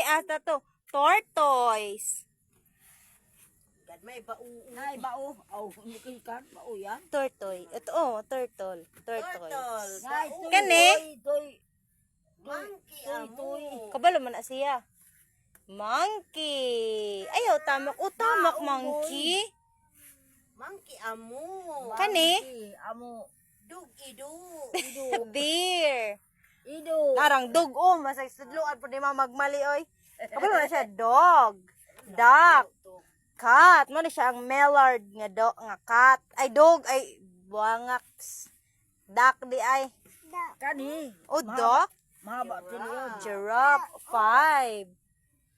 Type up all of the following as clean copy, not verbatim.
ata to. Tortoise. Gad may bao. Nay, bao. Oh, hindi kayo kan. Bao yan. Tortoise. Ito, oh, turtle. Turtle. Tortoise. Nay, Bao. Kani? Toy. Monkey Toy. amo. Kabalo man na siya. Monkey. Ayaw, tamak. O, tamak, monkey. Monkey amo. Kani? Amo. Dug idu. Deer. Ido. Larang dog, oh. Masay sudloan po di magmali, oy. Kabalo na siya, dog. Duck. Cat. Mo na siya ang mallard nga cat. Ay, dog. Ay, buangaks. Duck di ay. Kani. O, duck. Mahaba sila yun. Giraffe. 5.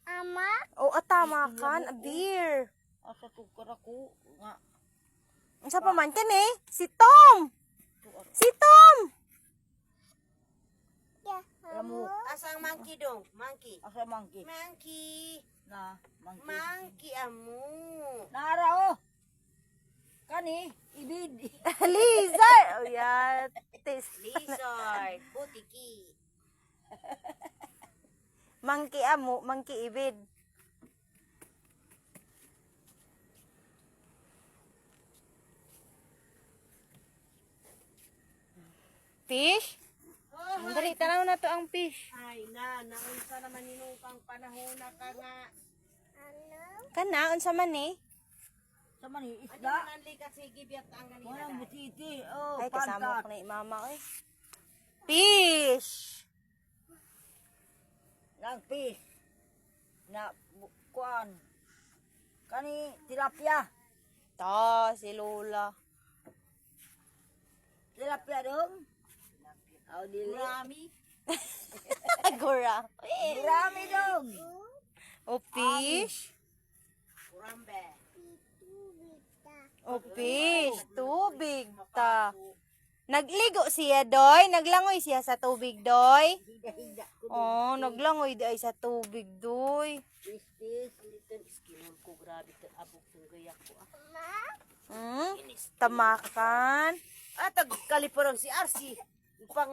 Ama? O, atama kan. A deer. Asa tukar ako. Nga. Ang sa paman kan eh. Si Tom. Si Tom. Alam mo. Asang monkey dong? Monkey. Asa monkey. Monkey. Na. Monkey. Monkey amo. Nara oh. Kani. Ibid. Lizard. Oh, yeah. Lizard. Butiki. Monkey amo. Monkey ibid. Fish? Dali, tanaw na to ang fish. Ay na, naunsa naman ninong panahon na ka nga. Kana, unsa man eh. Sa mani. Ano Isda. nanli kasi gibyat ang ganina. Walang butiti. Oh, Ay, kasama ko pantat. na mama oy. Fish! Lang fish. Na kuan. Kani tilapia. Ta, si Lola. Tilapia dong. Oh, dili. Marami. Gura. Marami dong. O fish. Kurambe. O fish. Tubig ta. Nagligo siya, doy. Naglangoy siya sa tubig, doy. Hida-hida ko. Oh, naglangoy di ay sa tubig, doy. Fish. Litan iskinon ko grabe ka abok ng gayak ko. Hmm? Tamakan. At kaliporong si RC. Pang